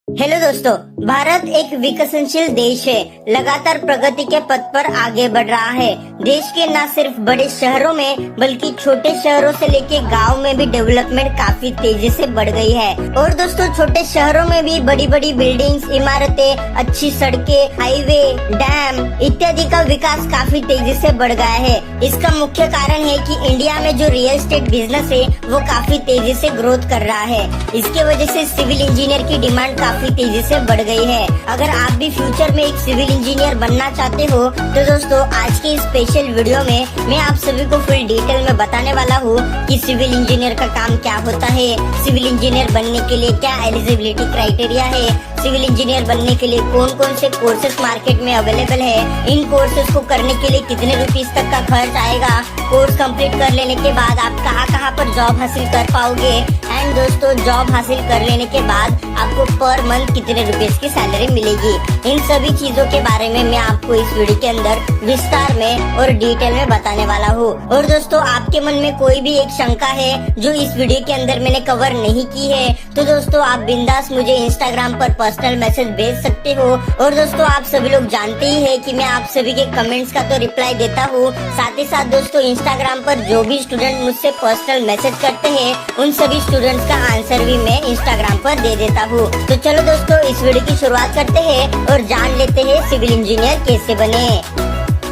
Hello दोस्तों, भारत एक विकसनशील देश है। लगातार प्रगति के पथ पर आगे बढ़ रहा है। देश के न सिर्फ बड़े शहरों में बल्कि छोटे शहरों से लेके गांव में भी डेवलपमेंट काफी तेजी से बढ़ गई है। और दोस्तों, छोटे शहरों में भी बड़ी बड़ी बिल्डिंग्स, इमारतें, अच्छी सड़कें, हाईवे, डैम इत्यादि का विकास काफी तेजी से बढ़ गया है। इसका मुख्य कारण है कि इंडिया में जो रियल एस्टेट बिजनेस है वो काफी तेजी से ग्रोथ कर रहा है। इसके वजह से सिविल इंजीनियर की डिमांड काफी तेजी से बढ़ गई है। अगर आप भी फ्यूचर में एक सिविल इंजीनियर बनना चाहते हो तो दोस्तों, आज के स्पेशल वीडियो में मैं आप सभी को फुल डिटेल में बताने वाला हूँ कि सिविल इंजीनियर का काम क्या होता है, सिविल इंजीनियर बनने के लिए क्या एलिजिबिलिटी क्राइटेरिया है, सिविल इंजीनियर बनने के लिए कौन कौन से कोर्सेज मार्केट में अवेलेबल है, इन कोर्सेज को करने के लिए कितने रुपीस तक का खर्च आएगा, कोर्स कंप्लीट कर लेने के बाद आप कहाँ पर जॉब हासिल कर पाओगे, एंड दोस्तों जॉब हासिल कर लेने के बाद आपको पर मंथ कितने रुपीस की सैलरी मिलेगी। इन सभी चीजों के बारे में मैं आपको इस वीडियो के अंदर विस्तार में और डिटेल में बताने वाला हूँ। और दोस्तों, आपके मन में कोई भी एक शंका है जो इस वीडियो के अंदर मैंने कवर नहीं की है तो दोस्तों आप बिंदास मुझे इंस्टाग्राम पर पर्सनल मैसेज भेज सकते हो। और दोस्तों, आप सभी लोग जानते ही है कि मैं आप सभी के कमेंट्स का तो रिप्लाई देता हूँ, साथ ही साथ दोस्तों इंस्टाग्राम पर जो भी स्टूडेंट मुझसे पर्सनल मैसेज करते हैं उन सभी स्टूडेंट्स का आंसर भी मैं इंस्टाग्राम पर दे देता हूँ। तो चलो दोस्तों, इस वीडियो की शुरुआत करते हैं और जान लेते हैं सिविल इंजीनियर कैसे बने।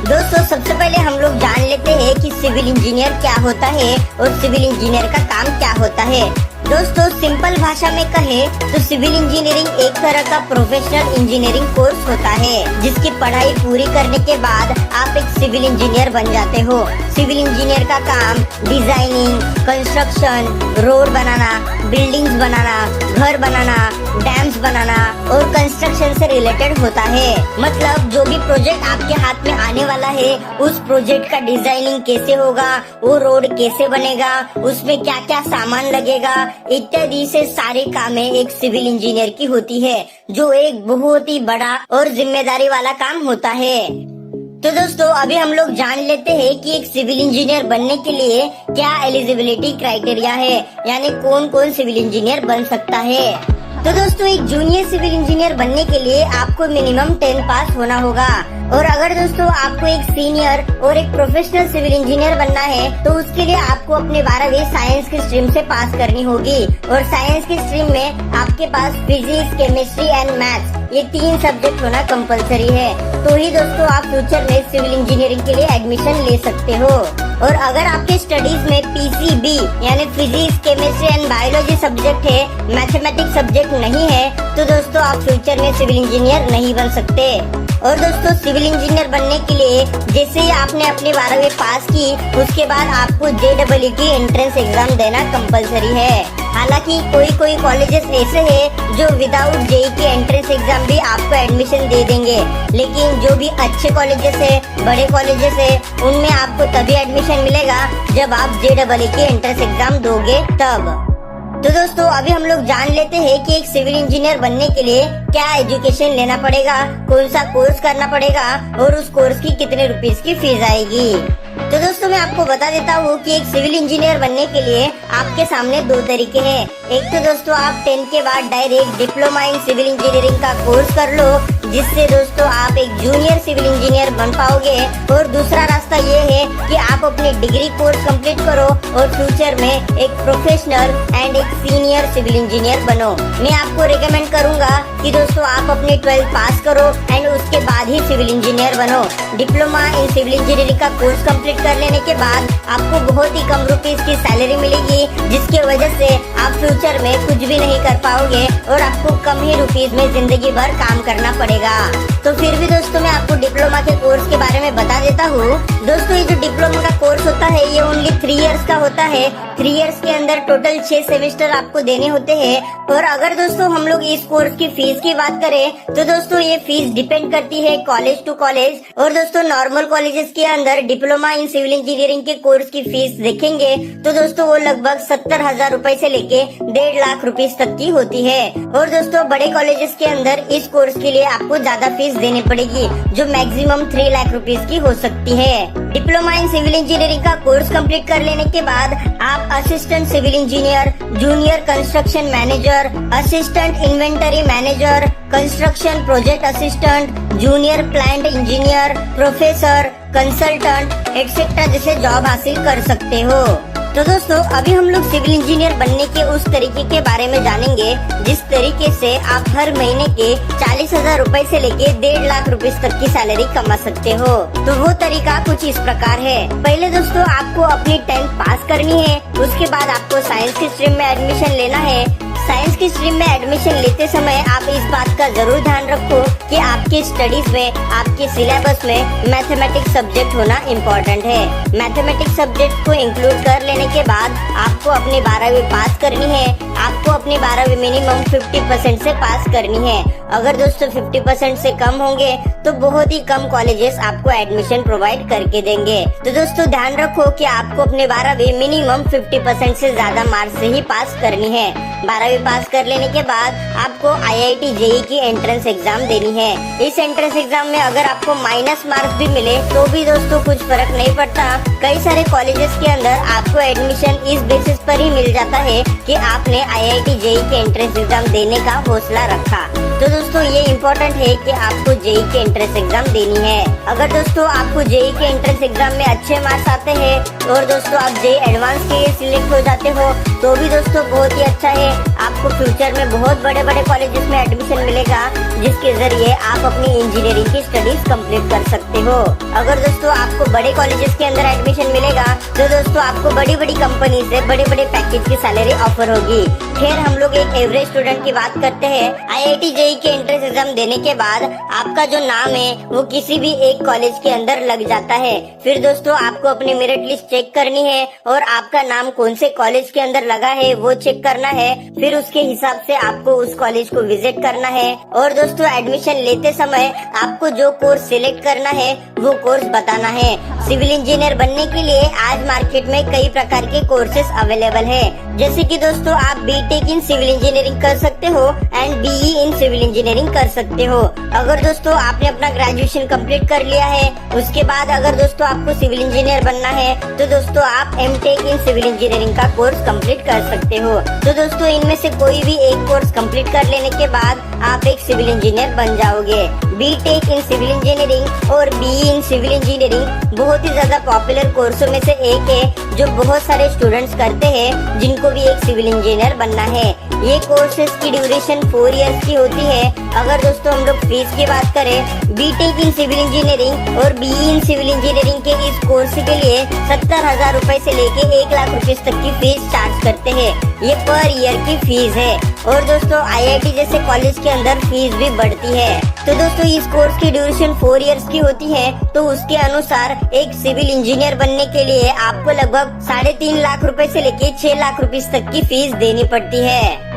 दोस्तों, सबसे पहले हम लोग जान लेते हैं कि सिविल इंजीनियर क्या होता है और सिविल इंजीनियर का काम क्या होता है। दोस्तों, सिंपल भाषा में कहे तो सिविल इंजीनियरिंग एक तरह का प्रोफेशनल इंजीनियरिंग कोर्स होता है जिसकी पढ़ाई पूरी करने के बाद आप एक सिविल इंजीनियर बन जाते हो। सिविल इंजीनियर का काम डिजाइनिंग, कंस्ट्रक्शन, रोड बनाना, बिल्डिंग्स बनाना, घर बनाना, डैम्स बनाना और कंस्ट्रक्शन से रिलेटेड होता है। मतलब जो भी प्रोजेक्ट आपके हाथ में आने वाला है उस प्रोजेक्ट का डिजाइनिंग कैसे होगा, वो रोड कैसे बनेगा, उसमें क्या क्या सामान लगेगा इत्यादि से सारे कामें एक सिविल इंजीनियर की होती है, जो एक बहुत ही बड़ा और जिम्मेदारी वाला काम होता है। तो दोस्तों, अभी हम लोग जान लेते हैं कि एक सिविल इंजीनियर बनने के लिए क्या एलिजिबिलिटी क्राइटेरिया है, यानी कौन कौन सिविल इंजीनियर बन सकता है। तो दोस्तों, एक जूनियर सिविल इंजीनियर बनने के लिए आपको मिनिमम 10 पास होना होगा। और अगर दोस्तों आपको एक सीनियर और एक प्रोफेशनल सिविल इंजीनियर बनना है तो उसके लिए आपको अपने 12वीं साइंस की स्ट्रीम से पास करनी होगी। और साइंस की स्ट्रीम में आपके पास फिजिक्स, केमिस्ट्री एंड मैथ्स ये 3 सब्जेक्ट होना कंपलसरी है, तो ही दोस्तों आप फ्यूचर में सिविल इंजीनियरिंग के लिए एडमिशन ले सकते हो। और अगर आपके स्टडीज में पीसीबी यानी physics, chemistry and biology subject है, मैथमेटिक्स सब्जेक्ट नहीं है, तो दोस्तों आप फ्यूचर में सिविल इंजीनियर नहीं बन सकते। और दोस्तों, सिविल इंजीनियर बनने के लिए जैसे ही आपने अपनी 12वीं पास की उसके बाद आपको JEE की एंट्रेंस एग्जाम देना कंपलसरी है। हालांकि कोई कॉलेजेस ऐसे हैं जो विदाउट JEE की एंट्रेंस एग्जाम भी आपको एडमिशन दे देंगे, लेकिन जो भी अच्छे कॉलेजेस है, बड़े कॉलेजेस है, उनमें आपको तभी एडमिशन मिलेगा जब आप JEE की एंट्रेंस एग्जाम दोगे तब। तो दोस्तों, अभी हम लोग जान लेते हैं कि एक सिविल इंजीनियर बनने के लिए क्या एजुकेशन लेना पड़ेगा, कौन सा कोर्स करना पड़ेगा और उस कोर्स की कितने रुपीस की फीस आएगी। तो दोस्तों, मैं आपको बता देता हूँ कि एक सिविल इंजीनियर बनने के लिए आपके सामने 2 तरीके हैं। एक तो दोस्तों आप 10 के बाद direct diploma in civil engineering का कोर्स कर लो, जिससे दोस्तों आप एक जूनियर सिविल इंजीनियर बन पाओगे। और दूसरा रास्ता ये है कि आप अपने डिग्री कोर्स कंप्लीट करो और फ्यूचर में एक प्रोफेशनल एंड एक सीनियर सिविल इंजीनियर बनो। मैं आपको रिकमेंड करूंगा कि दोस्तों आप अपने 12th पास करो एंड उसके बाद ही सिविल इंजीनियर बनो। डिप्लोमा इन सिविल इंजीनियरिंग का कोर्स कंप्लीट कर लेने के बाद आपको बहुत ही कम रुपीस की सैलरी मिलेगी, जिसके वजह से आप फ्यूचर में कुछ भी नहीं कर पाओगे और आपको कम ही रुपीस में जिंदगी भर काम करना पड़ेगा। तो फिर भी दोस्तों, मैं आपको डिप्लोमा के कोर्स के बारे में बता देता हूँ। दोस्तों, ये जो डिप्लोमा का कोर्स होता है ये ओनली 3 इयर्स का होता है। 3 इयर्स के अंदर टोटल 6 सेमेस्टर आपको देने होते हैं। और अगर दोस्तों हम लोग इस कोर्स की फीस की बात करें तो दोस्तों ये फीस डिपेंड करती है कॉलेज टू कॉलेज। और दोस्तों, नॉर्मल कॉलेजेस के अंदर डिप्लोमा इन सिविल इंजीनियरिंग के कोर्स की फीस देखेंगे तो दोस्तों वो लगभग 70,000 रूपए से लेके 1.5 लाख रुपीस तक की होती है। और दोस्तों, बड़े कॉलेजेस के अंदर इस कोर्स के लिए आपको ज्यादा फीस देनी पड़ेगी, जो मैक्सिमम 3 लाख रुपीस की हो सकती है। डिप्लोमा इन सिविल इंजीनियरिंग का कोर्स कंप्लीट कर लेने के बाद आप assistant civil engineer, junior construction manager, assistant inventory manager, construction project assistant, junior plant engineer, professor, consultant etcetera जैसे जॉब हासिल कर सकते हो। तो दोस्तों अभी हम लोग सिविल इंजीनियर बनने के उस तरीके के बारे में जानेंगे जिस तरीके से आप हर महीने के 40,000 रूपए से लेके 1.5 लाख रुपए तक की सैलरी कमा सकते हो। तो वो तरीका कुछ इस प्रकार है। पहले दोस्तों आपको अपनी 10th पास करनी है, उसके बाद आपको साइंस की स्ट्रीम में एडमिशन लेना है। साइंस की स्ट्रीम में एडमिशन लेते समय आप इस बात का जरूर ध्यान रखो कि आपके स्टडीज में, आपके सिलेबस में मैथमेटिक्स सब्जेक्ट होना इम्पोर्टेंट है। मैथमेटिक्स सब्जेक्ट को इंक्लूड कर लेने के बाद आपको अपनी 12वीं पास करनी है। आपको अपनी 12वीं मिनिमम 50% से पास करनी है। अगर दोस्तों 50% से कम होंगे तो बहुत ही कम कॉलेजेस आपको एडमिशन प्रोवाइड करके देंगे। तो दोस्तों ध्यान रखो कि आपको अपने 12वीं मिनिमम 50% से ज्यादा मार्क्स से ही पास करनी है। 12वीं पास कर लेने के बाद आपको IIT JEE की एंट्रेंस एग्जाम देनी है। इस एंट्रेंस एग्जाम में अगर आपको माइनस मार्क्स भी मिले तो भी दोस्तों कुछ फर्क नहीं पड़ता। कई सारे कॉलेजेस के अंदर आपको एडमिशन इस बेसिस पर ही मिल जाता है कि आपने IIT JEE के एंट्रेंस एग्जाम देने का हौसला रखा। तो दोस्तों ये इम्पोर्टेंट है कि आपको JEE के एंट्रेंस एग्जाम देनी है। अगर दोस्तों आपको JEE के एंट्रेंस एग्जाम में अच्छे मार्क्स आते हैं और दोस्तों आप JEE एडवांस के लिए सिलेक्ट हो जाते हो तो भी दोस्तों बहुत ही अच्छा है। आपको फ्यूचर में बहुत बड़े बड़े कॉलेजेस में एडमिशन मिलेगा जिसके जरिए आप अपनी इंजीनियरिंग की स्टडीज कंप्लीट कर सकते हो। अगर दोस्तों आपको बड़े कॉलेजेस के अंदर एडमिशन मिलेगा तो दोस्तों आपको बड़ी बड़ी कंपनी से बड़े बड़े पैकेज की सैलरी ऑफर होगी। फिर हम लोग एक एवरेज स्टूडेंट की बात करते हैं। IIT JEE के एंट्रेंस एग्जाम देने के बाद आपका जो नाम है वो किसी भी एक कॉलेज के अंदर लग जाता है। फिर दोस्तों आपको अपनी मेरिट लिस्ट चेक करनी है और आपका नाम कौन से कॉलेज के अंदर लगा है वो चेक करना है। फिर उसके हिसाब से आपको उस कॉलेज को विजिट करना है और दोस्तों एडमिशन लेते समय आपको जो कोर्स सिलेक्ट करना है वो कोर्स बताना है। सिविल इंजीनियर बनने के लिए आज मार्केट में कई प्रकार के कोर्सेज अवेलेबल है, जैसे कि दोस्तों आप BTech इन सिविल इंजीनियरिंग कर सकते हो and BE in civil engineering कर सकते हो। अगर दोस्तों आपने अपना ग्रेजुएशन कंप्लीट कर लिया है उसके बाद अगर दोस्तों आपको सिविल इंजीनियर बनना है तो दोस्तों आप MTech इन सिविल इंजीनियरिंग का कोर्स कंप्लीट कर सकते हो। तो दोस्तों इनमें से कोई भी एक कोर्स कंप्लीट कर लेने के बाद आप एक सिविल इंजीनियर बन जाओगे। BTech इन सिविल इंजीनियरिंग और BE इन सिविल इंजीनियरिंग बहुत ही ज्यादा पॉपुलर कोर्सों में से एक है जो बहुत सारे स्टूडेंट्स करते हैं जिनको भी एक सिविल इंजीनियर बनना है। ये कोर्सेज की ड्यूरेशन 4 इयर्स की होती है। अगर दोस्तों हम लोग फीस की बात करें BTech इन सिविल इंजीनियरिंग और BE इन सिविल इंजीनियरिंग के इस कोर्स के लिए 70,000 रूपए से लेके 1 लाख रुपए तक की फीस चार्ज करते हैं। ये पर ईयर की फीस है और दोस्तों IIT जैसे कॉलेज के अंदर फीस भी बढ़ती है। तो दोस्तों इस कोर्स की ड्यूरेशन 4 इयर्स की होती है। तो उसके अनुसार एक सिविल इंजीनियर बनने के लिए आपको लगभग 3.5 लाख रुपए से लेके 6 लाख रुपए तक की फीस देनी पड़ती है।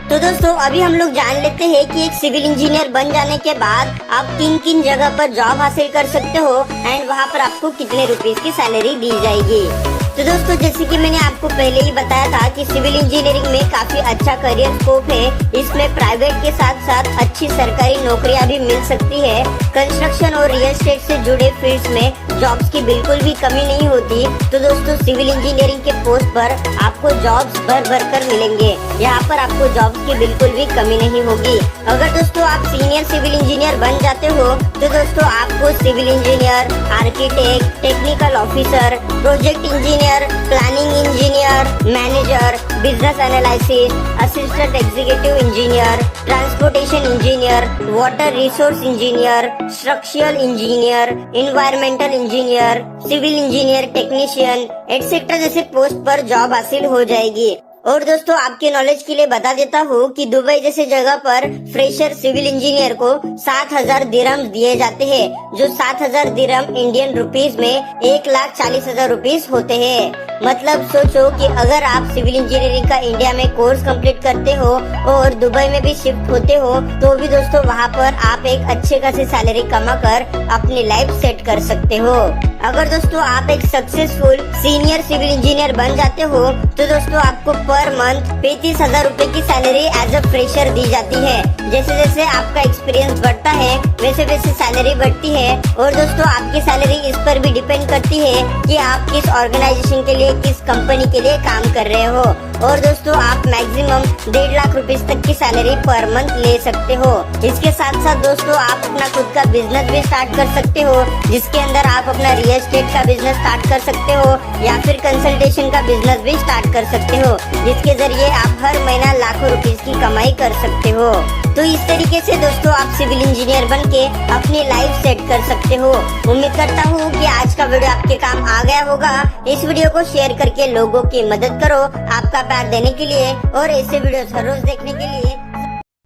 तो दोस्तों अभी हम लोग जान लेते हैं कि एक सिविल इंजीनियर बन जाने के बाद आप किन किन जगह पर जॉब हासिल कर सकते हो एंड वहाँ पर आपको कितने रुपीस की सैलरी दी जाएगी। तो दोस्तों जैसे कि मैंने आपको पहले ही बताया था कि सिविल इंजीनियरिंग में काफी अच्छा करियर स्कोप है। इसमें प्राइवेट के साथ साथ अच्छी सरकारी नौकरियां भी मिल सकती है। कंस्ट्रक्शन और रियल एस्टेट से जुड़े फील्ड्स में जॉब्स की बिल्कुल भी कमी नहीं होती। तो दोस्तों सिविल इंजीनियरिंग के पोस्ट पर आपको जॉब्स भर कर मिलेंगे। यहाँ पर आपको जॉब्स की बिल्कुल भी कमी नहीं होगी। अगर दोस्तों आप सीनियर सिविल इंजीनियर बन जाते हो तो दोस्तों आपको civil engineer, architect, technical officer, project engineer, planning engineer, manager, business analysis, assistant executive engineer, transportation engineer, water resource engineer, structural engineer, environmental engineer, civil engineer technician etcetera जैसे post पर job हासिल हो जाएगी। और दोस्तों आपके नॉलेज के लिए बता देता हूँ कि दुबई जैसे जगह पर फ्रेशर सिविल इंजीनियर को 7,000 दिरहम दिए जाते हैं, जो 7,000 दिरहम इंडियन रुपीस में 1,40,000 रुपीस होते हैं। मतलब सोचो कि अगर आप सिविल इंजीनियरिंग का इंडिया में कोर्स कंप्लीट करते हो और दुबई में भी शिफ्ट होते हो तो भी दोस्तों वहाँ पर आप एक अच्छे खासी सैलरी कमा कर अपनी लाइफ सेट कर सकते हो। अगर दोस्तों आप एक सक्सेसफुल सीनियर सिविल इंजीनियर बन जाते हो तो दोस्तों आपको पर मंथ 35,000 रूपए की सैलरी एज अ फ्रेशर दी जाती है। जैसे जैसे आपका एक्सपीरियंस बढ़ता है वैसे वैसे सैलरी बढ़ती है। और दोस्तों आपकी सैलरी इस पर भी डिपेंड करती है कि आप किस ऑर्गेनाइजेशन के लिए, किस कंपनी के लिए काम कर रहे हो। और दोस्तों आप मैक्सिमम 1.5 लाख रुपीस तक की सैलरी पर मंथ ले सकते हो। इसके साथ साथ दोस्तों आप अपना खुद का बिजनेस भी स्टार्ट कर सकते हो, जिसके अंदर आप अपना रियल एस्टेट का बिजनेस स्टार्ट कर सकते हो या फिर कंसल्टेशन का बिजनेस भी स्टार्ट कर सकते हो, जिसके जरिए आप हर महीना लाखों रुपीस की कमाई कर सकते हो। तो इस तरीके से दोस्तों आप सिविल इंजीनियर बन के अपनी लाइफ सेट कर सकते हो। उम्मीद करता हूँ कि आज का वीडियो आपके काम आ गया होगा। इस वीडियो को शेयर करके लोगों की मदद करो। आपका प्यार देने के लिए और ऐसे वीडियो हर रोज देखने के लिए